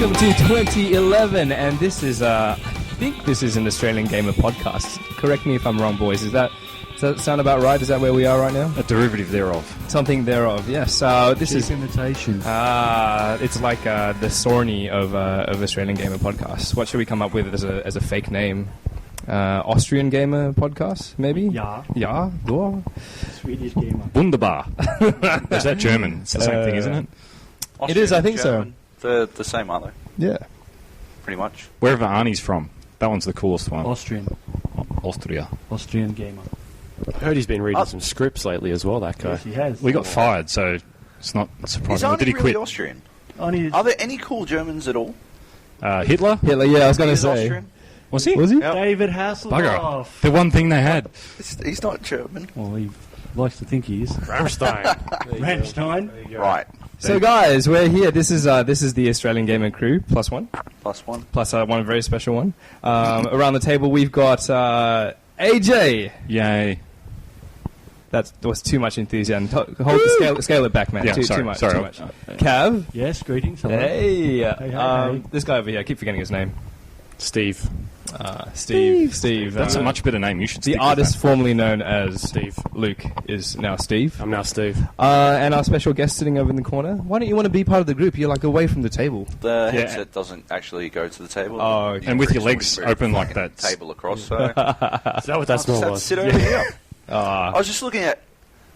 Welcome to 2011, and this is, I think this is an Australian Gamer podcast. Correct me if I'm wrong, boys. Does that sound about right? Is that where we are right now? A derivative thereof. Something thereof, yes. This is imitation. it's like the Sorny of Australian Gamer podcasts. What should we come up with as a fake name? Austrian Gamer podcast, maybe? Yeah. Yeah. Go. Swedish gamer. Wunderbar. Is that German? It's the same thing, isn't it? It is, I think German, so. The same, aren't they? Yeah. Pretty much. Wherever Arnie's from. That one's the coolest one. Austrian Austria. gamer. I heard he's been reading some scripts lately as well, that guy. Yes, he has. We got fired, so it's not Is surprising. Or Arnie did he really quit? Austrian? Only Are there any cool Germans at all? Hitler? Hitler, yeah, I was going to He's say. Austrian? Was he? Was he? Yep. David Hasselhoff. Bugger. The one thing they had. He's not German. Well, he likes to think he is. Rammstein. Rammstein. Right. So guys, we're here. This is the Australian Gamer crew, plus one +1. very special one. Around the table we've got AJ. Yay. That was too much enthusiasm. Scale it back, man. Yeah, too sorry, much. sorry. Too much. Cav. Yes, greetings. Hello. Hey. Hey. This guy over here. I keep forgetting his name. Steve. Steve. That's a much better name. You should stick The with artist that. formerly known as Steve. Luke is now Steve. I'm now Steve. And our special guest sitting over in the corner. Why don't you want to be part of the group? You're like away from the table. The Yeah. headset doesn't actually go to the table. Oh, okay. And with your Very legs open like fucking that. Table across, so Is that what that I'll smell just have to was? sit over here. Ah. I was just looking at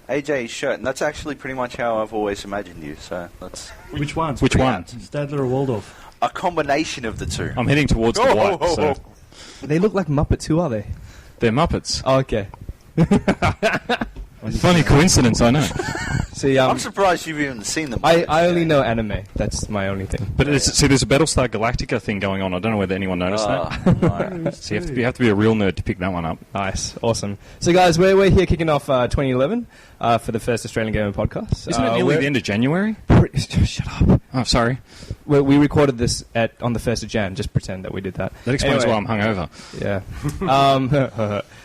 AJ's shirt, and that's actually pretty much how I've always imagined you. So that's Which one? Which one? Stadler or Waldorf? a combination of the two. I'm heading towards the white, so They look like Muppets. Who are they? they're Muppets. Oh, okay. Funny coincidence, I know. See, I'm surprised you've even seen them. I only know anime. That's my only thing. But see, there's a Battlestar Galactica thing going on. I don't know whether anyone noticed that. Right. So you have to be a real nerd to pick that one up. Nice, awesome. So, guys, we're here kicking off 2011 for the first Australian Gamer podcast. Isn't it nearly the end of January? Shut up. Oh, sorry. We recorded this on the 1st of Jan. Just pretend that we did that. That explains Anyway. why I'm hungover. Yeah.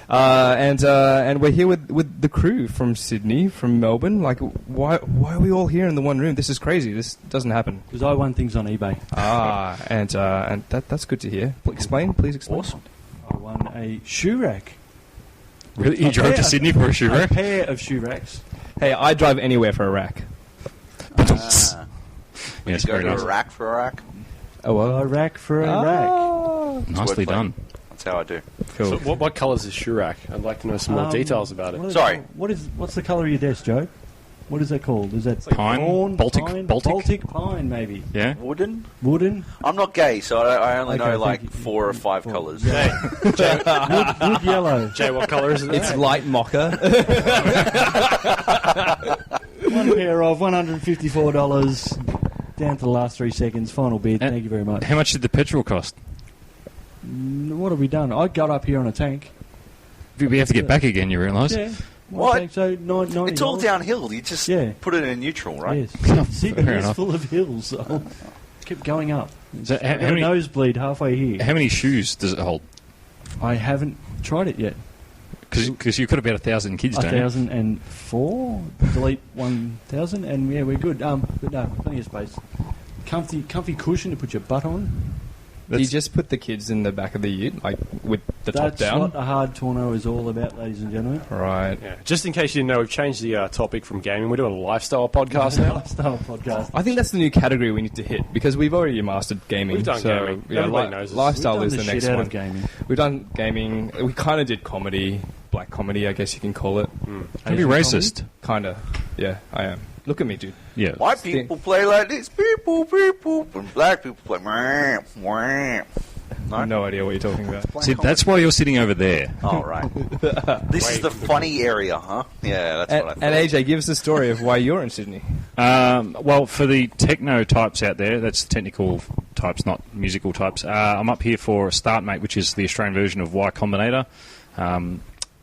And we're here with the crew from Sydney, from Melbourne. Like, why are we all here in the one room? This is crazy. This doesn't happen. Because I won things on eBay. And that's good to hear. Please explain. Awesome. I won a shoe rack. Really? You drove to Sydney for a shoe A rack? pair of shoe racks. Hey, I drive anywhere for a rack. Yes, Go very to nice. a rack for a rack. Oh, well. A rack for a rack. Nicely Wordplay. done. That's how I do. Cool. So what colour is this shoe rack? I'd like to know some more details about it. Sorry. What's the colour of your desk, Joe? What is that called? Is that Pine? thorn, Baltic- pine? Baltic? Baltic pine, maybe. Yeah? Wooden? Wooden? I'm not gay, so I only Okay, know thank like you. 4 or 5 Four. colours. Wood yellow. Jay, what colour is it? It's light mocha. One pair of $154. Down to the last 3 seconds. Final bid. Thank you very much. How much did the petrol cost? What have we done? I got up here on a tank. We have to get back again, you realise? Yeah. What? Tank, so $90. It's all downhill. You just Yeah. put it in neutral, right? Yes. Sydney Fair is enough. full of hills. So kept going up. So how I had a many- nosebleed halfway here. How many shoes does it hold? I haven't tried it yet. Because you've got about 1,000 kids, don't you? 1,004. Delete 1,000, and yeah, we're good. But no, plenty of space. Comfy cushion to put your butt on. Do you just put the kids in the back of the ute, like with the top That's down? what a hard torno is all about, ladies and gentlemen. Right. Yeah. Just in case you didn't know, we've changed the topic from gaming. We're doing a lifestyle podcast now. Lifestyle podcast. I think that's the new category we need to hit because we've already mastered gaming. We've done so, gaming. Yeah, Everybody knows us. Lifestyle We've is done the the next shit out one. of gaming. We've done gaming. We kind of did comedy, black comedy, I guess you can call it. Don't be racist. Kind of. Yeah, I am. Look at me, dude. Yeah. White people play like this. People. And black people play. Wah. I have no idea what you're talking about. See, that's why you're sitting over there. Oh, right. This is the funny area, huh? Yeah, that's what I thought. And AJ, give us the story of why you're in Sydney. Well, for the techno types out there, that's technical types, not musical types. I'm up here for Startmate, which is the Australian version of Y Combinator.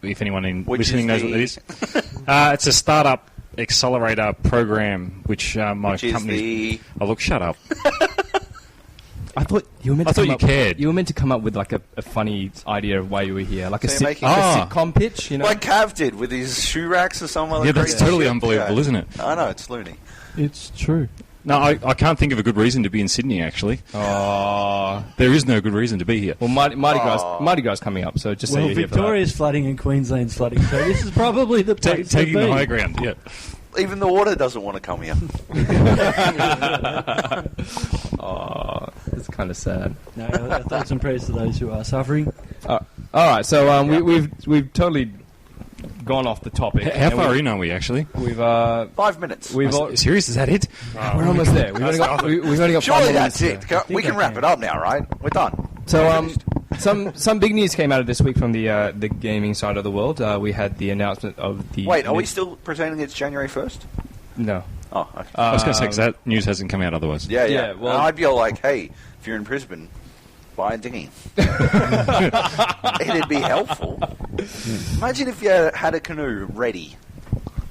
If anyone listening knows what that is. It's a startup accelerator program, which my Which is company... the... Oh, look, shut up. I thought you were meant I to thought come you up, cared. You were meant to come up with like a funny idea of why you were here, like So you're making- a Ah. sitcom pitch, you know? Like Cav did with his shoe racks or some other Yeah, that's crazy totally shit. unbelievable, Yeah. isn't it? I know, it's loony. It's true. No, I can't think of a good reason to be in Sydney, actually. Oh. There is no good reason to be here. Well, Mardi Gras coming up, so just say Well, you're here for that. Victoria's flooding and Queensland's flooding, so this is probably the place Taking to be. the high ground, yeah. Even the water doesn't want to come here. Oh, it's kind of sad. No, our thoughts and prayers to those who are suffering. All right, so we've totally gone off the topic. How And far in are we, actually? We've 5 minutes. Serious? Is that it? we're almost there. We've only got 5 Surely more that's minutes it. to- We can wrap it up now, right? We're done. So some big news came out of this week from the gaming side of the world. We had the announcement of the Wait, are we still pretending it's January 1st? No. Oh, okay. I was going to say, because that news hasn't come out otherwise. Yeah. yeah, well- And I'd be all like, hey, if you're in Brisbane, buy a dinghy. It'd be helpful. Imagine if you had a canoe ready.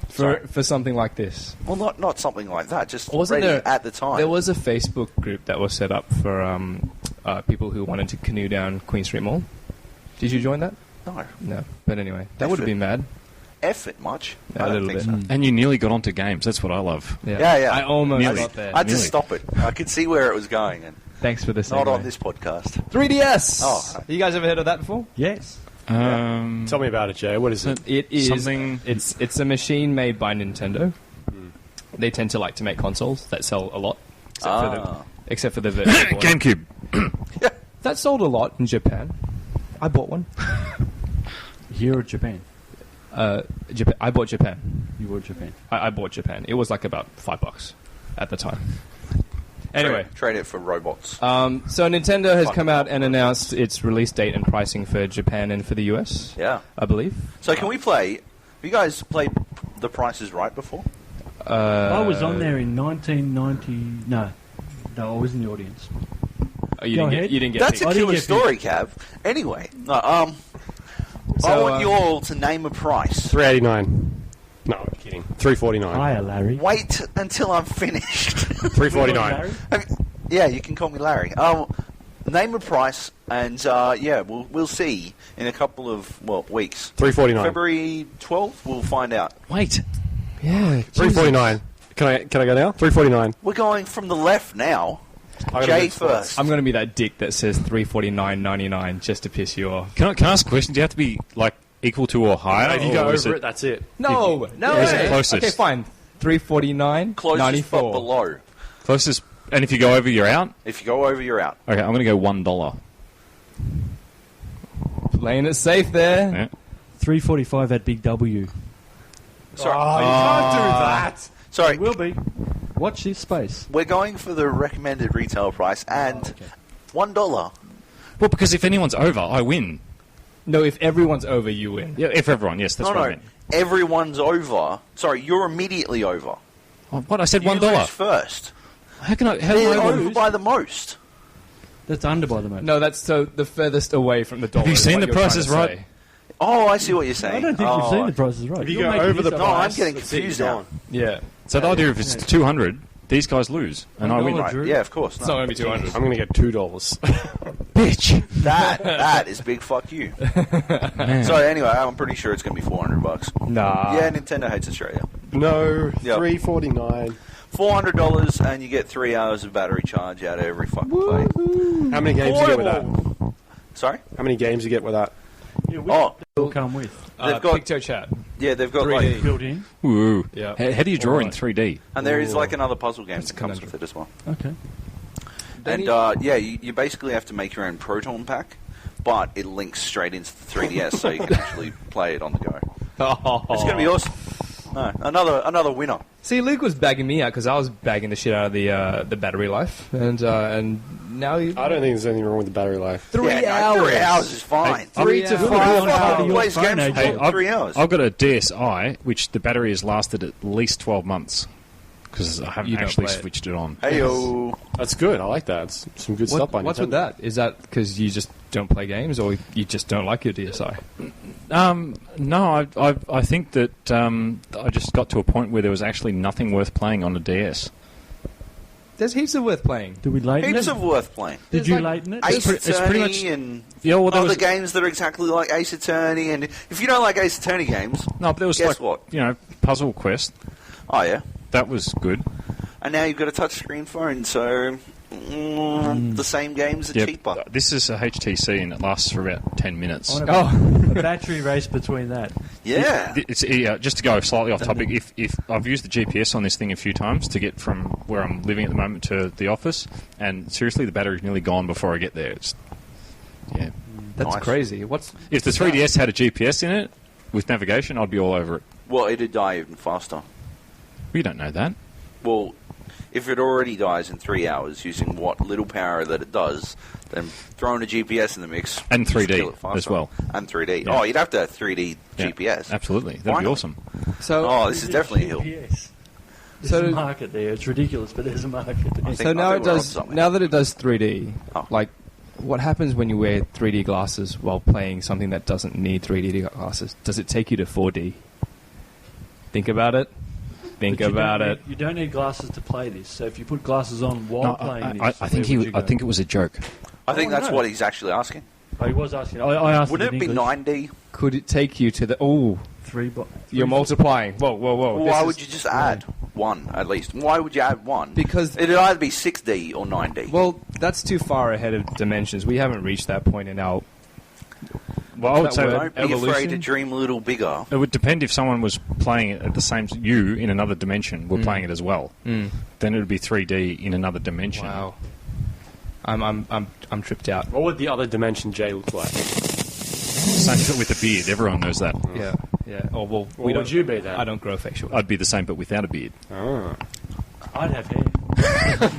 for something like this. Well, not something like that, just Wasn't ready there- at the time. There was a Facebook group that was set up for people who wanted to canoe down Queen Street Mall. Did you join that? No. But anyway, that would have been mad. Effort much? Yeah, I a don't little think bit. so. And you nearly got onto games. That's what I love. Yeah. I almost Nearly. got there. I had to Nearly. stop it. I could see where it was going, and Thanks for this. not on this podcast. 3DS. Oh. You guys ever heard of that before? Yes. Tell me about it, Jay. What is it? It is Something- It's a machine made by Nintendo. They tend to like to make consoles that sell a lot, except for the Virtual Boy. GameCube. That sold a lot in Japan. I bought one. Here or Japan? Japan. I bought Japan. You were Japan. I bought Japan. It was like about $5 at the time. Anyway, Trade it for robots. so Nintendo has come out and announced its release date and pricing for Japan and for the US. Yeah. I believe. So can we play? Have you guys played The Price is Right before? I was on there in 1990. No, I was in the audience. You Go didn't get. ahead. You didn't get. That's picked. a I didn't killer get story, Cav. Anyway, no, I So, want you all to name a price. $3.89. No, I'm kidding. $3.49. Hiya, Larry. Wait until I'm finished. $3.49. Yeah, you can call me Larry. Name a price, and we'll see in a couple of weeks. $3.49. February 12th, we'll find out. Wait. Yeah. $3.49. Can I go now? $3.49. We're going from the left now. I gotta Jay move forward. first. I'm going to be that dick that says $349.99 just to piss you off. Can I ask a question? Do you have to be like equal to or higher? If you go or is over it, that's it. No. Is it closest? Okay, fine. $349.94. Closest but below. Closest. And if you go over, you're out. If you go over, you're out. Okay, I'm going to go $1. Playing it safe there. Yeah. 345 at Big W. Sorry. Oh, you can't do that. Sorry. It will be. Watch this space. We're going for the recommended retail price and $1. Well, because if anyone's over, I win. No, if everyone's over, you win. Yeah, if everyone, yes, that's No, what I no. meant. Everyone's over. Sorry, you're immediately over. Oh, what? I said You lose $1. first. How can I? How do They're I over lose? by the most. That's under by the moment. No, that's so the furthest away from the dollar. Have you is seen what The you're Price trying is to Right? say. Oh, I see what you're saying. I don't think you've seen The Price is Right. If you You're go making over the this No, up. I'm price, getting that's it, confused you're now. gone. Yeah. So the idea if it's 200, these guys lose, and I win. $1 Right. Drew. Yeah, of course. It's not No. going to be 200. I'm going to get $2. Bitch. That is big fuck you. Man. So anyway, I'm pretty sure it's going to be $400. Nah. Yeah, Nintendo hates Australia. No, Yep. $3.49. $400 and you get 3 hours of battery charge out of every fucking play. How many games do you get with that? Sorry? How many games do you get with that? Yeah, which Oh, will come with. they've got PictoChat. yeah, they've got 3D. like, Built in. Woo. Yeah. How do you draw in Alright. 3D? and there is like another puzzle game It's that comes conundrum. with it as well. Okay. And you basically have to make your own Proton pack, but it links straight into the 3DS, so you can actually play it on the go. It's going to be awesome. No, another winner. See, Luke was bagging me out because I was bagging the shit out of the battery life, and now you. I don't think there's anything wrong with the battery life. 3 Yeah, no, hours. 3 hours is fine. 3 to You're 5 gonna be on hours. part of your Plays phone, games AJ. for Hey, 3 hours. I've got a DSi, which the battery has lasted at least 12 months because I haven't You don't actually play it. switched it on. Hey-o. That's good. I like that. It's some good stuff by What's Nintendo. with that? Is that because you just don't play games, or you just don't like your DSi? No, I think that I just got to a point where there was actually nothing worth playing on a DS. There's heaps of worth playing. Did we lighten Heaps it? of worth playing. Did There's you like lighten it? Ace it's pretty Attorney much- and Yeah, well, there other was games that are exactly like Ace Attorney. And if you don't like Ace Attorney games, no, but there was guess like what? Puzzle Quest. Oh yeah. That was good. and now you've got a touchscreen phone, so the same games are cheaper. This is a HTC, and it lasts for about 10 minutes. I want a battery race between that. Yeah. It's just to go slightly off topic. If I've used the GPS on this thing a few times to get from where I'm living at the moment to the office, and seriously, the battery's nearly gone before I get there. That's Nice. crazy. If the 3DS had a GPS in it with navigation, I'd be all over it. Well, it'd die even faster. We don't know that. Well, if it already dies in 3 hours using what little power that it does, then throwing a GPS in the mix And just 3D kill it faster. as well. And 3D. Yeah. Oh, you'd have to have 3D Yeah, GPS. absolutely. That'd Why be not? awesome. So, Oh, this is definitely a hill. GPS. There's So- a market there. It's ridiculous, but there's a market there. I think- so now I it think we're does. on something. Now that it does 3D, Oh. like, what happens when you wear 3D glasses while playing something that doesn't need 3D glasses? Does it take you to 4D? Think about it. Think But you about don't it. need- You don't need glasses to play this. So if you put glasses on while playing this, I think where would you I go? think it was a joke. I think Oh, that's no. what he's actually asking. Oh, he was asking. I asked. Wouldn't him it be in English. 9D? Could it take you to the? Oh, you're multiplying. Whoa. Why would you just add one at least? Why would you add one? Because- it'd either be 6D or 9D. Well, that's too far ahead of dimensions. We haven't reached that point in our. Well, I would That say word- Don't be evolution? afraid to dream a little bigger. it would depend if someone was playing it at the same you in another dimension were playing it as well. Then it would be 3D in another dimension. Wow. I'm tripped out. What would the other dimension J look like? Same but with a beard. Everyone knows that. Yeah. Oh well, What we would don't. you be then? I don't grow facial. I'd be the same but without a beard. Oh. I'd have hair.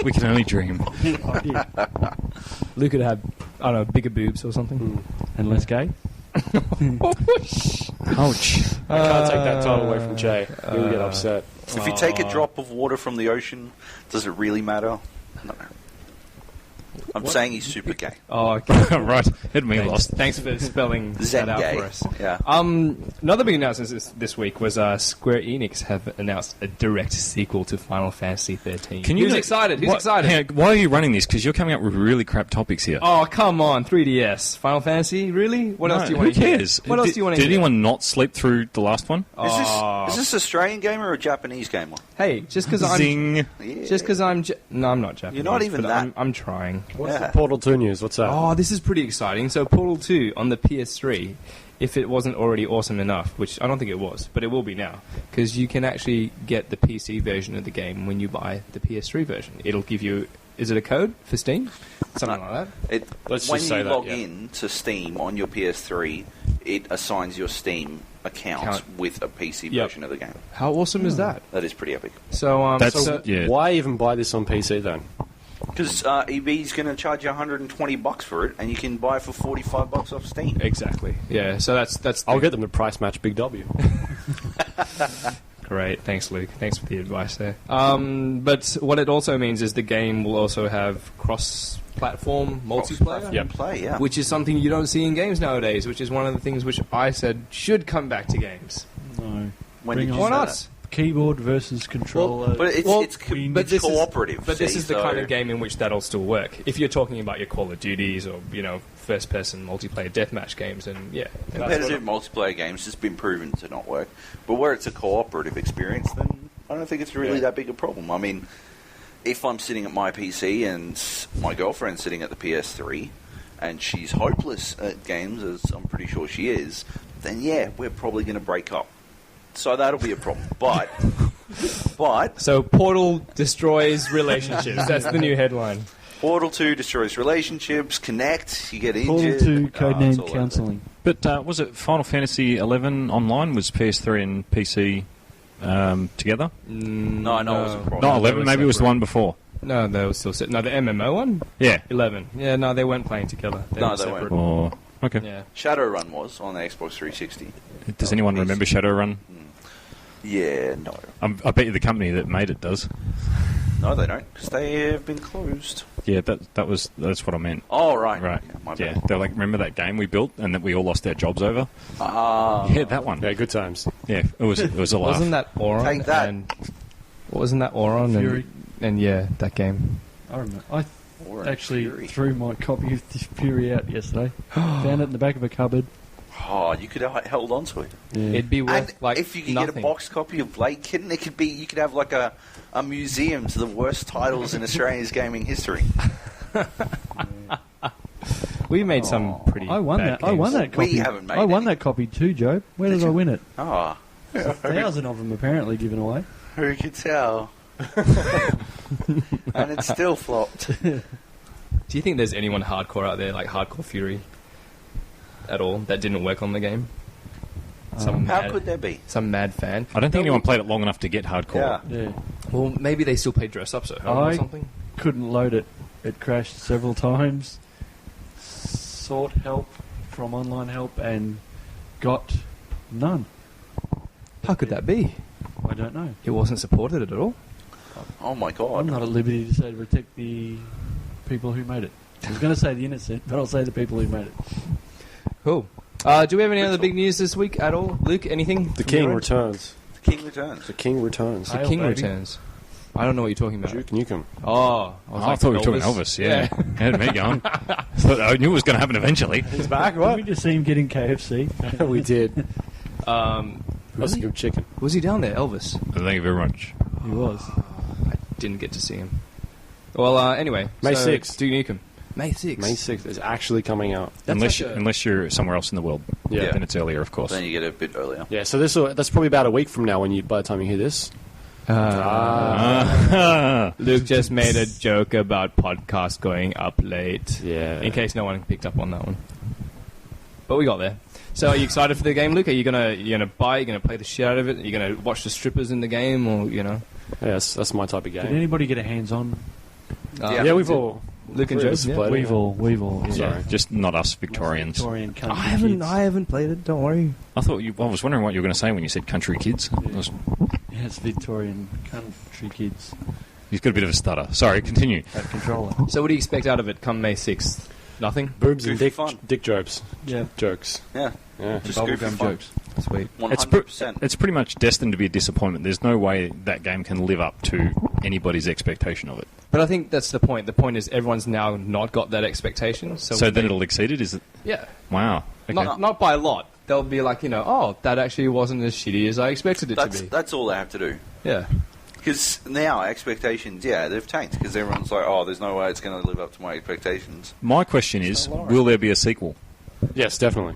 We can only dream. I did. Luke could have, I don't know, bigger boobs or something. And less gay. Ouch. I can't take that title away from Jay. He'll get upset. If you take a drop of water from the ocean, does it really matter? No. I'm saying he's super gay. Oh, okay. Right. Had me lost. Thanks for spelling Zen that out gay. for us. Yeah. Another big announcement this week was Square Enix have announced a direct sequel to Final Fantasy 13. Who's excited? Who's excited? Hang on, why are you running this? Because you're coming up with really crap topics here. Oh, come on, 3DS. Final Fantasy? Really? What else do you want Who to hear? cares? What else do you want to Did hear? anyone not sleep through the last one? Is this Australian gamer or a Japanese gamer? Hey, just because I'm... Zing. Yeah. Just because I'm... No, I'm not Japanese. You're not even but that. I'm trying. What's Yeah. the Portal 2 news? What's that? Oh, this is pretty exciting. So Portal 2 on the PS3, if it wasn't already awesome enough, which I don't think it was, but it will be now, because you can actually get the PC version of the game when you buy the PS3 version. It'll give you... Is it a code for Steam? Something like that? Let's when just say you that, log yeah. in to Steam on your PS3, it assigns your Steam account with a PC Yep. version of the game. How awesome is that? That is pretty epic. So, That's so yeah. Why even buy this on PC then? Because EB's going to charge you $120 for it, and you can buy it for $45 off Steam. exactly. Yeah. So that's. I'll get them to price match Big W. Great. Thanks, Luke. Thanks for the advice there. But what it also means is the game will also have cross-platform multiplayer. Yep. Play, yeah. Which is something you don't see in games nowadays, which is one of the things which I said should come back to games. No. When Bring did on you Why say not? that? Keyboard versus controller. But it's, Well, it's but this is- cooperative. But this see, is the so- kind of game in which that'll still work. If you're talking about your Call of Duties or, first-person multiplayer deathmatch games, and yeah. Competitive multiplayer games has been proven to not work. But where it's a cooperative experience, then I don't think it's really that big a problem. I mean, if I'm sitting at my PC and my girlfriend's sitting at the PS3 and she's hopeless at games, as I'm pretty sure she is, then yeah, we're probably going to break up. So that'll be a problem. But So Portal destroys relationships. That's the new headline. Portal 2 destroys relationships, Connect, you get Portal injured. 2 it's all codename over. counselling. But was it Final Fantasy 11 online? Was PS3 and PC together? No, it wasn't Portal. Not they 11. were Maybe it was the separate. one before. No, they were still... No, the MMO one? Yeah. 11. Yeah, no, they weren't playing together. No, were they separate. Or okay. Yeah. Shadowrun was on the Xbox 360. Does anyone remember Shadowrun? Yeah, no. I bet you the company that made it does. No, they don't, because they have been closed. Yeah, that's what I meant. Oh, right. Right. Okay, my Yeah, bad. they're like, remember that game we built and that we all lost our jobs over? Yeah, that one. Yeah, good times. Yeah, it was a laugh. Wasn't that Auron? Take that. And, wasn't that Auron? Fury. And yeah, that game. I remember. I Or actually Fury. threw my copy of Fury out yesterday. Found it in the back of a cupboard. Oh, you could have held on to it. Yeah. It'd be worth And like if you could nothing. get a boxed copy of Blade Kitten, you could have like a a museum to the worst titles in Australia's gaming history. We made some pretty. I won bad that. I won games. that copy. We haven't made I won any. that copy too, Joe. Where did I win it? Oh, 1,000 of them apparently given away. who could tell? And it still flopped. Do you think there's anyone hardcore out there, like Hardcore Fury, at all, that didn't work on the game? How could there be? Some mad fan. I don't think anyone played it long enough to get hardcore. Yeah. Yeah. Well, maybe they still play dress ups at home or something. Couldn't load it. It crashed several times. Sought help from online help and got none. How could that be? I don't know. It wasn't supported at all. Oh my I'm god. not at liberty to say to protect the people who made it. I was going to say the innocent, but I'll say the people who made it. Cool. Do we have any other big news this week at all? Luke, anything? The from King your end? returns. The King returns. The King returns. The Hail, King baby. returns. I don't know what you're talking about. Duke Nukem. Oh, I thought we were talking Elvis, yeah. Had me going. I knew it was going to happen eventually. He's back, Did we just see him getting KFC? We did. Was Good chicken. he down there, Elvis? Thank you very much. He was. I didn't get to see him. Well, anyway. May so 6th. Duke Nukem. May 6th. May 6th is actually coming out. Unless you're somewhere else in the world. Yeah. Then it's earlier, of course. Then you get it a bit earlier. Yeah, so that's probably about a week from now by the time you hear this. Luke just made a joke about podcast going up late. Yeah. In case no one picked up on that one. But we got there. So are you excited for the game, Luke? Are you gonna buy it? You gonna play the shit out of it? Are you gonna watch the strippers in the game, or Yeah, that's my type of Did game. anybody get a hands-on? Yeah, we've all... Luke and Three Joe. of us Yeah. played it. We've all. Yeah. Sorry. Just not us Victorians. Victorian country kids. I haven't played it. Don't worry. I was wondering what you were going to say when you said country kids. Yeah, it's Victorian country kids. You've got a bit of a stutter. Sorry, continue. That controller. So what do you expect out of it come May 6th? Nothing. Boobs and Goofy fun. dick jokes. Yeah. Jokes. Yeah. Yeah. Just goofy Bubblegum fun. jokes. Sweet. 100%. It's pretty much destined to be a disappointment. There's no way that game can live up to anybody's expectation of it. But I think that's the point. The point is everyone's now not got that expectation. So then it'll exceed it? Is it? Yeah. Wow. Okay. Not by a lot. They'll be like, oh, that actually wasn't as shitty as I expected it to be. That's all they have to do. Yeah. Because now expectations, they've tanked. Because everyone's like, oh, there's no way it's going to live up to my expectations. My question is, will there be a sequel? Yes, definitely.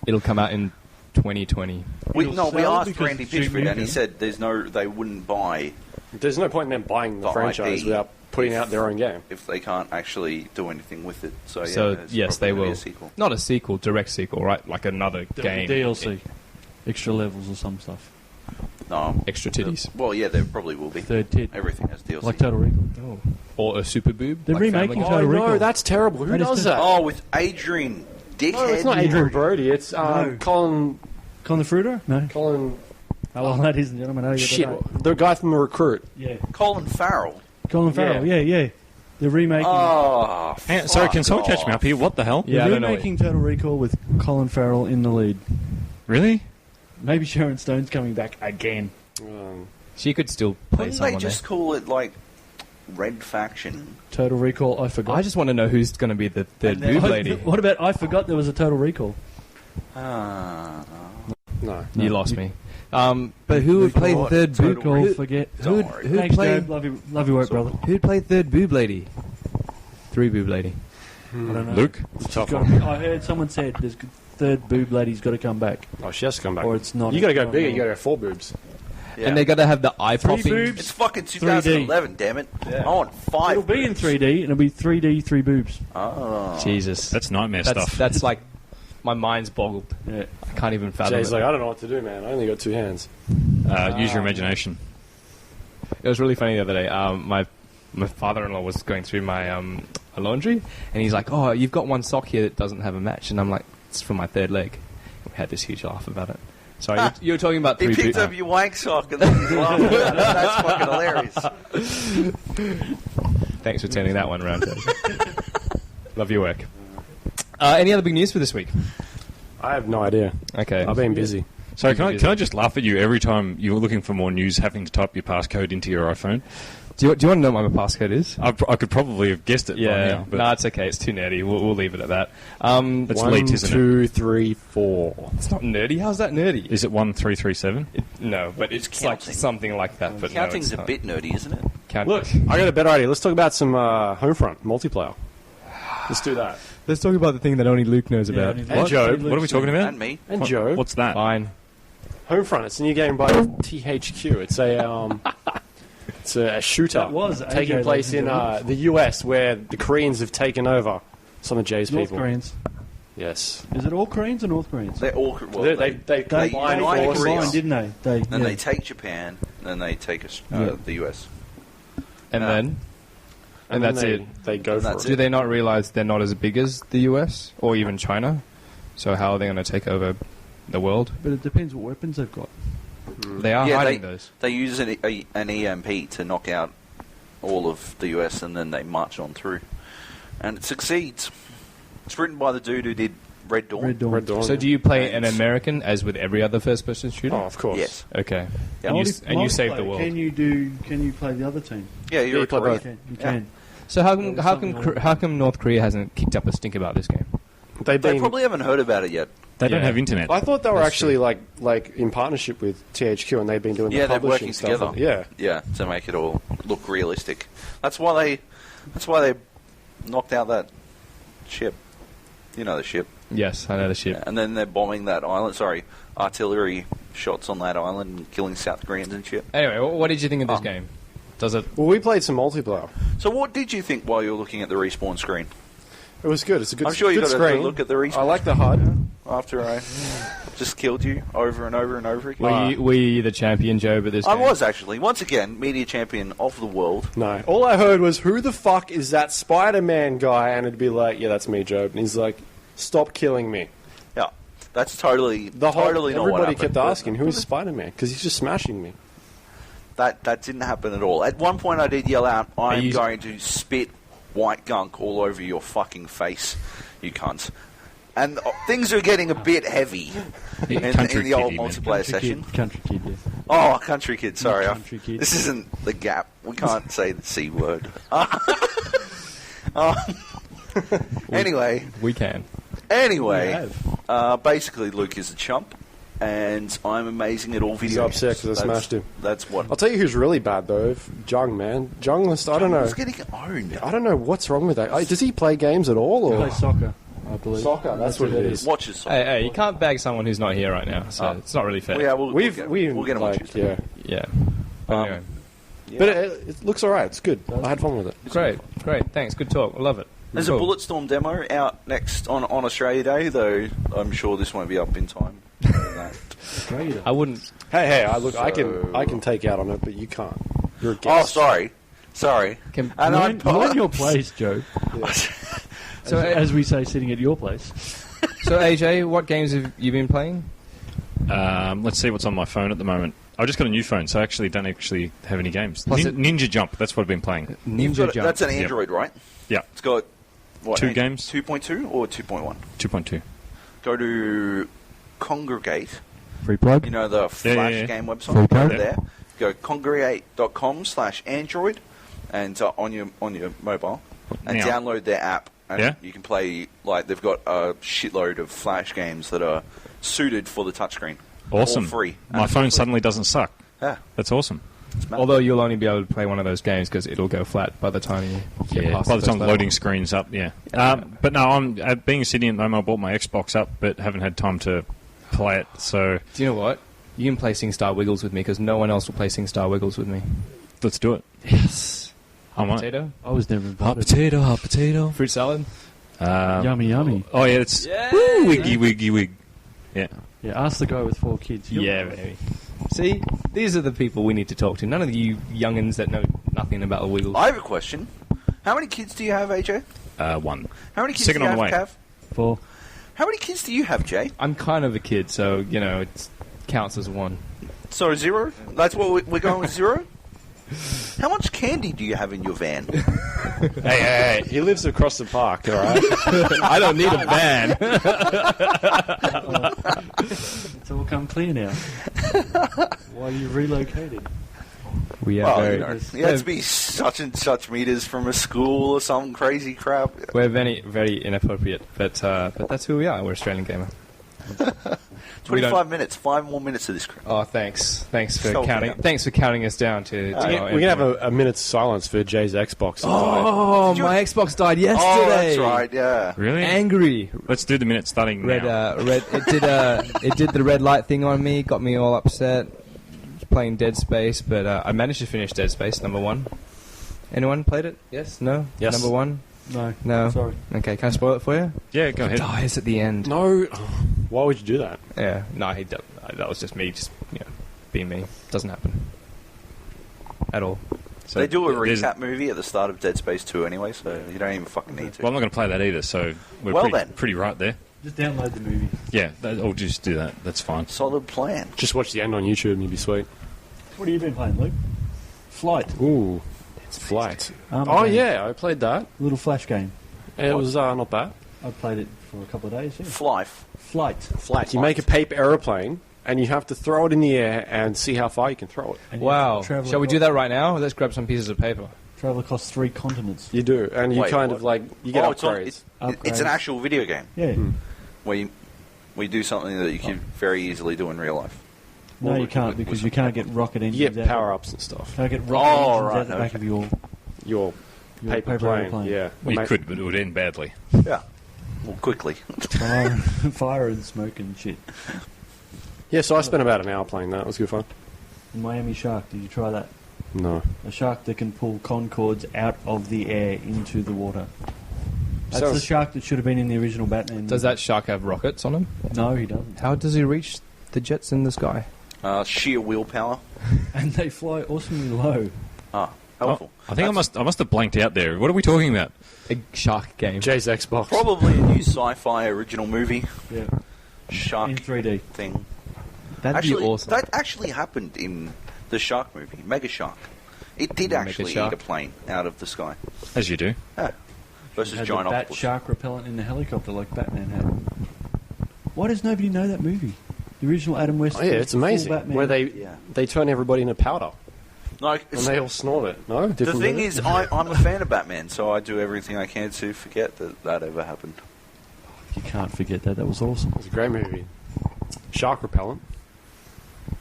It'll come out in 2020. We It'll asked sell because Randy it's Duke Pitchford, and he Nukem. said they wouldn't buy There's no point in them buying the The franchise IP. without putting out their own game. if they can't actually do anything with it. So, So there's yes, probably they gonna be will. a sequel. Not a sequel, direct sequel, right? Like another game. DLC. Extra levels or some stuff. No. Extra titties. Well, yeah, there probably will be. Third tit. Everything has DLC. Like Total Recall. Oh. Or a super boob. They're like remaking Family Total Guy. Recall. that's terrible. Who That is does just- that? Oh, with Adrian Dickhead. No, it's not Adrian Brody. It's No. Colin... Colin the Fruiter? No. Colin... Oh, well, ladies and gentlemen, how do you Shit. get that? The guy from The Recruit. Yeah. Colin Farrell. Colin Farrell, yeah. They're remaking... Oh, Sorry, can someone fuck catch me off. up here? What the hell? Yeah, I They're don't know. remaking Total Recall with Colin Farrell in the lead. Really? Maybe Sharon Stone's coming back again. She could still play Couldn't someone they just call it, like, Red Faction? Total Recall, I there. forgot. I just want to know who's going to be the third And then- boob lady. What about I forgot there was a Total Recall? Ah. No. You lost me. But who would play third boob? Recall, Who, forget. who'd, Don't worry. who'd Thanks, play? Joe. Love your work, brother. Who'd play third boob lady? Three boob lady. I don't know. Luke? Tough Got- one. I heard someone said there's third boob lady's got to come back. Oh, she has to come back. Or it's not. You got to go not bigger. now. You got to go 4 boobs. Yeah. And they got to have the eye Three popping. boobs? It's fucking 2011, damn it. I want 5. It'll be in 3D, and it'll be 3D, 3 boobs. Oh. Jesus, That's nightmare that's stuff. that's like my mind's boggled. Yeah. I can't even fathom Jay's it. like, I don't know what to do, man. I only got 2 hands. Use your imagination. It was really funny the other day. My father-in-law was going through my laundry, and he's like, "Oh, you've got one sock here that doesn't have a match," and I'm like, "It's for my third leg." We had this huge laugh about it. Sorry, you were talking about He three. picked up your wank sock and then he's laughing about it. That's fucking hilarious. Thanks for turning that one around. Teddy. Love your work. Any other big news for this week? I have no idea. Okay. I've been busy. So can I just laugh at you every time you're looking for more news, having to type your passcode into your iPhone? Do you want to know what my passcode is? I could probably have guessed it by now. But No, it's okay. It's too nerdy. We'll leave it at that. it's late, isn't it? 2, 3, 4. It's not nerdy. How's that nerdy? Is it 1337? No, but it's like counting. something like that. But Counting's no, a bit nerdy, isn't it? Look, I got a better idea. Let's talk about some Homefront multiplayer. Let's do that. Let's talk about the thing that only Luke knows about. only And Joe. What are we talking about? And me. And Joe. What's that? Fine. Homefront. It's a new game by THQ. It's a it's a shooter That was taking AJ, place in ladies and the US, where the Koreans have taken over some of Jay's North people. Koreans. Yes. Is it all Koreans or North Koreans? They're all. Well, They combined unite forces. Korea. combined, didn't they? Then they take Japan, and then they take the US. And No. then? And then that's it. They go And for that's it. Do they not realize they're not as big as the US or even China? So how are they going to take over the world? But it depends what weapons they've got. They are Yeah, hiding those. They use an EMP to knock out all of the US, and then they march on through, and it succeeds. It's written by the dude who did Red Dawn. Red Dawn. Red Dawn. So do you play an Thanks. American as with every other first-person shooter? Oh, of course. Yes. Okay. Yeah. And you save the world. Can you play the other team? Yeah, you're you a play Korean. both. You Yeah. can. So Something like how come North Korea hasn't kicked up a stink about this game? They've They been. probably haven't heard about it yet. They don't Yeah. have internet. I thought they were That's actually like in partnership with THQ, and they've been doing Yeah, the they're publishing working stuff. together. Yeah. Yeah, to make it all look realistic. That's why they knocked out that ship. You know the ship. Yes, I know the ship. Yeah, and then they're bombing that island. Sorry, artillery shots on that island and killing South Koreans and shit. Anyway, what did you think of this game? Does it? Well, we played some multiplayer. So what did you think while you were looking at the respawn screen? It was good. It's a good. I'm sure you good got a good screen. look at the respawn I like the HUD. after I just killed you over and over and over again. Were you the champion, Joe? But this I game? was actually, once again, media champion of the world. No, all I heard was, "Who the fuck is that Spider-Man guy?" And it'd be like, "Yeah, that's me, Job." And he's like, "Stop killing me." Yeah, that's totally, The whole totally not what everybody happened. kept asking, "Who's Spider-Man?" Because he's just smashing me. That didn't happen at all. At one point, I did yell out, "I'm you- going to spit white gunk all over your fucking face, you cunts." And things are getting a bit heavy in Country the old kid, man. multiplayer session. Country kid, yes. Oh, country kid, sorry. Country kid. This isn't the Gap. We can't say the C word. Anyway, We can. basically Luke is a chump, and I'm amazing at all video He's games. upset 'cause I That's- smashed him. That's what... I'll tell you who's really bad though. Jung, man. Jung, I don't know. He's getting owned. I don't know what's wrong with that. Does he play games at all? He Or plays soccer, I believe. Soccer, that's what it is. Watches soccer. Hey, you can't bag someone who's not here right now, so it's not really fair. Well, yeah, we'll we'll get him on like, Tuesday. yeah. Yeah. But Um, anyway. But it looks alright. It's good. I had fun with it. Great. Thanks. Good talk. I love it. There's Cool. a Bulletstorm demo out next on Australia Day, though I'm sure this won't be up in time. for that. Australia. I wouldn't. Hey, I So- can take out on it, but you can't. You're a Oh, guest. sorry. Can, And Mind your place, Joe. so, As we say, sitting at your place. so, AJ, what games have you been playing? Let's see what's on my phone at the moment. I just got a new phone, so I actually don't actually have any games. Plus Ninja Jump, that's what I've been playing. Ninja Jump. That's an Android, right? Yeah, It's got what? 2 games. 2.2 or 2.1? 2.2. Go to Congregate. Free plug. You know the Flash yeah. game website. Full Go code. there. Go congregate.com/Android, and on your mobile, and Now. download their app. And Yeah? you can play, like, they've got a shitload of Flash games that are suited for the touchscreen. Awesome. All free. My phone suddenly doesn't suck. Yeah. That's awesome. It's mad. Although you'll only be able to play one of those games because it'll go flat by the time you get past by the first time the level. loading screen's up, yeah. But no, I'm being in Sydney at the moment. I bought my Xbox up, but haven't had time to play it. So Do you know what? You can play SingStar Wiggles with me because no one else will play SingStar Wiggles with me. let's do it. Yes. I might. Potato? I was never invited. potato, hot potato. Fruit salad? Yummy, yummy. Oh yeah, it's woo, wiggy, wiggy, wig. Yeah. Yeah, ask the guy with 4 kids. Yeah, baby. See, these are the people we need to talk to. None of you youngins that know nothing about the Wiggles. I have a question. How many kids do you have, AJ? 1. How many kids Second do you on have, the way. Cav? 4. How many kids do you have, Jay? I'm kind of a kid, so, you know, it counts as one. So 0? That's what we're going with 0? How much candy do you have in your van? Hey, he lives across the park, all right? I don't need a van. It's all come clear now. Why you relocated? We have Well, very, you know, you have to be such and such meters from a school or some crazy crap. we're very inappropriate, but that's who we are. We're Australian Gamer. We don't- 25 minutes, 5 more minutes of this crap. Oh, thanks for So counting. down. Thanks for counting us down to. We can have a minute's silence for Jay's Xbox. Oh, my Xbox died yesterday. Oh, that's right, yeah. Really? Angry. Let's do the minute starting Red, now. it did the red light thing on me, got me all upset. Playing Dead Space, but I managed to finish Dead Space number 1. Anyone played it? Yes? No? Yes. Number 1? No. No. Sorry. Okay, can I spoil it for you? Yeah, go ahead. Dies at the end. No. Why would you do that? Yeah, no, that was just me, being me. Doesn't happen at all. So They do a there's- recap movie at the start of Dead Space 2 anyway, so you don't even fucking need to. Well, I'm not going to play that either, so we're Well pretty, then. pretty right there. Just download the movie. Yeah, I'll just do that. That's fine. Solid plan. Just watch the end on YouTube and you'd be sweet. What have you been playing, Luke? Flight. Ooh. Flight. Armored Oh, game. yeah, I played that. Little flash game. It was not bad. I played it for a couple of days. Yeah. Flife. Flight. Flight. You make a paper aeroplane and you have to throw it in the air and see how far you can throw it. And you have Wow. to travel Shall we do across- that right now? Let's grab some pieces of paper. Travel across 3 continents. You do. And you Wait, kind what? of like, you get it's, on- upgrades. it's an actual video game Yeah. where we do something that you can very easily do in real life. No, Well, you can't with because some you can't get rocket You engines. get power-ups and stuff. Can't get rocket Oh, engines right, out the back okay. of your Your paper plane. aeroplane. Yeah. Well, you Mate, could, but it would end badly. Yeah. Well, quickly. fire, fire and smoke and shit. Yeah, so I spent about an hour playing that. It was good fun. And Miami Shark, did you try that? No. A shark that can pull Concords out of the air into the water. That's Sounds- the shark that should have been in the original Batman. Does that shark have rockets on him? No, he doesn't. How does he reach the jets in the sky? Sheer willpower. And they fly awesomely low. Helpful. I think I must have blanked out there. What are we talking about? A shark game. Jay's Xbox. Probably a new sci-fi original movie. Yeah. Shark In 3D. thing. That'd Actually, be awesome. that actually happened in the Shark movie, Mega Shark. It did Mega actually Shark. eat a plane out of the sky. As you do. Yeah. Versus Had giant the bat octopus. shark repellent in the helicopter like Batman had. Why does nobody know that movie? The original Adam West. Oh, yeah, was it's full amazing. Batman. Where Yeah. they turn everybody into powder. No, And it's, they all snort it. No? the Different thing movie? is, I'm a fan of Batman, so I do everything I can to forget that ever happened. You can't forget that. That was awesome. It was a great movie. Shark repellent.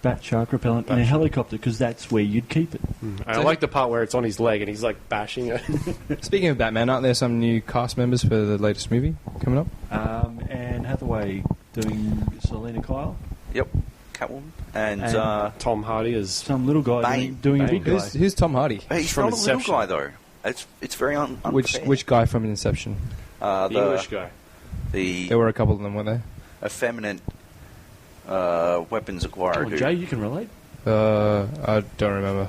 Bat shark repellent in a Bat shark. helicopter because that's where you'd keep it. I like the part where it's on his leg and he's like bashing it. Speaking of Batman, aren't there some new cast members for the latest movie coming up? Anne Hathaway doing Selena Kyle. Yep. Catwoman. And, And- Tom Hardy is. Some little guy Bane. doing a Bane. big guy. Who's Tom Hardy? he's from not a little Inception. guy, though. It's very unfair. Which guy from Inception? The English guy. The There were a couple of them, weren't there? effeminate weapons acquirer Come on, dude. Jay, you can relate. I don't remember.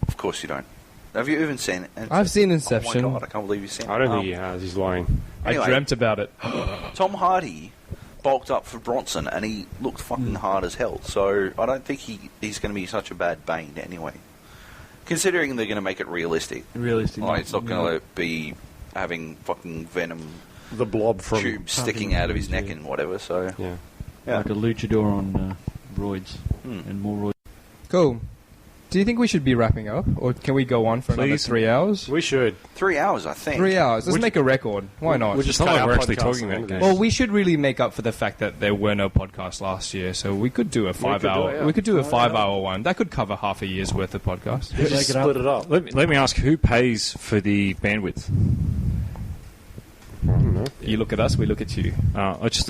Of course you don't. Have you even seen it? I've seen Oh Inception. my god, I can't believe you've seen it. I don't think he has. He's lying. Anyway. I dreamt about it. Tom Hardy bulked up for Bronson and he looked fucking hard as hell. So I don't think he's going to be such a bad Bane anyway. Considering they're going to make it realistic. Realistic. Like, it's not going to be having fucking venom The blob from. tubes sticking out of his neck and whatever. So Yeah. yeah. Like a luchador on roids and more roids. Cool. Do you think we should be wrapping up, or can we go on for another Please. 3 hours? We should. 3 hours, I think. 3 hours. Let's Would make a record. Why not? We'll It's just not cut like our we're actually podcast talking at the about end of games. this. Well, we should really make up for the fact that there were no podcasts last year, so we could do a 5 could do hour. it, yeah. We could do a 5 5 hour one. That could cover half a year's worth of podcasts. We just split it up. Let me ask, who pays for the bandwidth? I don't know. You look at us, we look at you,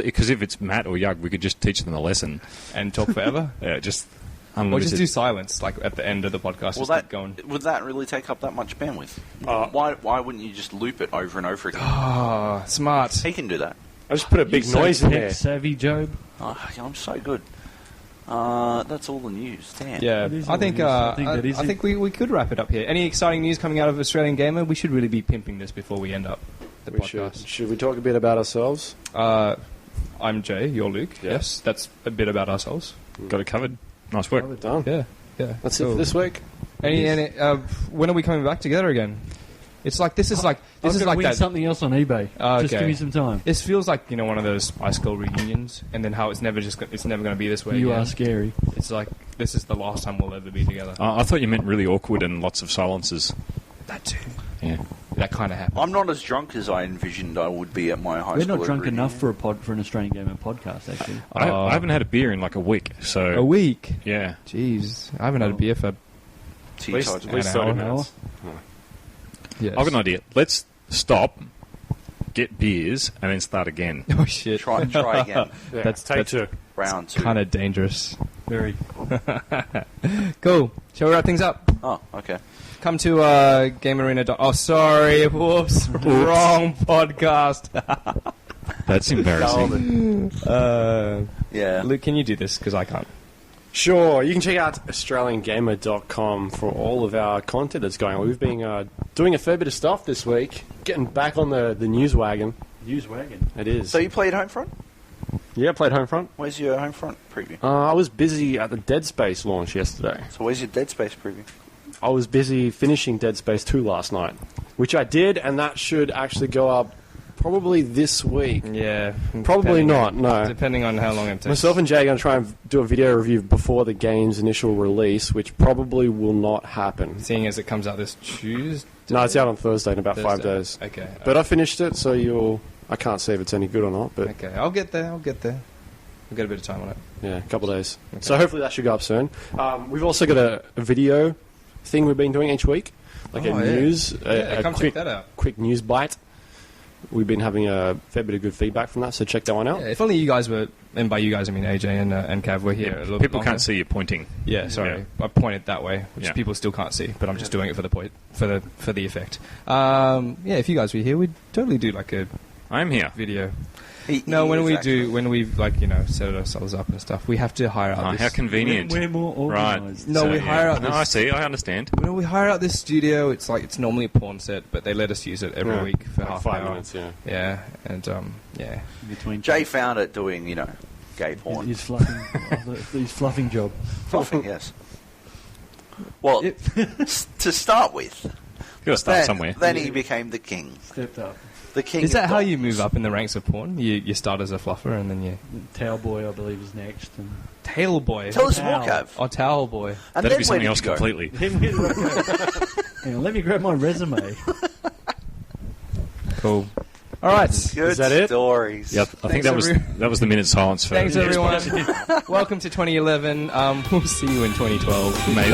Because if it's Matt or Yug, we could just teach them a lesson. and talk forever. Yeah, just Or unlimited. just do silence, like at the end of the podcast. Well, just keep that going. would that really take up that much bandwidth? Why wouldn't you just loop it over and over again? Ah, smart. He can do that. I just put a big noise in there. Savvy Job. Oh, I'm so good. That's all the news. Damn. Yeah, That is I think all it is. I think that is I it. think we could wrap it up here. Any exciting news coming out of Australian Gamer? We should really be pimping this before we end up the We podcast. should we talk a bit about ourselves? I'm Jay. You're Luke. Yeah. Yes, that's a bit about ourselves. Got it covered. Nice work. Done. Yeah, yeah. That's it Cool. for this week. When are we coming back together again? It's like this is like win something else on eBay. Okay. Just give me some time. This feels like one of those Spice Girl reunions, and then how it's never going to be this way. You again. are scary. It's like this is the last time we'll ever be together. I thought you meant really awkward and lots of silences. That too. Yeah. That kind of happened. I'm not as drunk as I envisioned I would be at my high We're school. not drunk reunion. enough for an Australian Gamer podcast, actually. I haven't had a beer in like a week, so... A week. Yeah. Jeez, I haven't had a beer for. At least an 30 hour. minutes. Yes. I've got an idea. Let's stop, get beers, and then start again. Oh shit! Try again. Yeah, That's take two. Round 2. kind of dangerous. Very. Cool. Shall we wrap things up? Oh, okay. Come to Game Arena. Oh, sorry. Whoops. Wrong podcast. That's embarrassing. Yeah. Luke, can you do this? Because I can't. Sure, you can check out AustralianGamer.com for all of our content that's going on. We've been doing a fair bit of stuff this week, getting back on the news wagon. News wagon. It is. So you played Homefront? Yeah, I played Homefront. Where's your Homefront preview? I was busy at the Dead Space launch yesterday. So where's your Dead Space preview? I was busy finishing Dead Space 2 last night, which I did, and that should actually go up probably this week. Yeah. Probably depending not, on- no. Depending on how long it takes. Myself and Jay are going to try and do a video review before the game's initial release, which probably will not happen. Seeing as it comes out this Tuesday. No, it's out on Thursday in about 5 Thursday. days. Okay. But I finished it, so I can't say if it's any good or not, but Okay. I'll get there. We'll get a bit of time on it. yeah, a couple of days. Okay. So hopefully that should go up soon. We've also got a video thing we've been doing each week, like Oh, a yeah. news, Yeah, a come quick, check that out. quick news bite. We've been having a fair bit of good feedback from that, so check that one out. Yeah, if only you guys were, and by you guys I mean AJ and Cav were here a little bit People longer. can't see you pointing. Yeah, sorry. Yeah. I pointed that way, which Yeah. people still can't see, but I'm just doing it for the point, for the effect. Yeah, if you guys were here, we'd totally do like a I'm here. video. No, when we set ourselves up and stuff, we have to hire out. Oh, this, how convenient. We're more Right. organised. No, we hire out No, this- I see. I understand. When we hire out this studio, it's normally a porn set, but they let us use it every Yeah. week for Like half 5 an hour. minutes, yeah. Yeah, and yeah. Between Jay found it doing, gay porn. his fluffing job. Fluffing, yes. Well, to start with, You've got to start somewhere. then he became the king. Stepped up. The king. Is of that how you dogs. move up in the ranks of porn? You start as a fluffer and then you Towel boy, I believe, is next. And tail boy. Tell us more, Towel. Cav. Oh, towel boy. And That'd then be where something did else you go? completely. Hang on, let me grab my resume. Cool. All right. Good Is that it? stories. Yep. I think Thanks, that was the minute silence for. Thanks, everyone. Welcome to 2011. We'll see you in 2012. Maybe.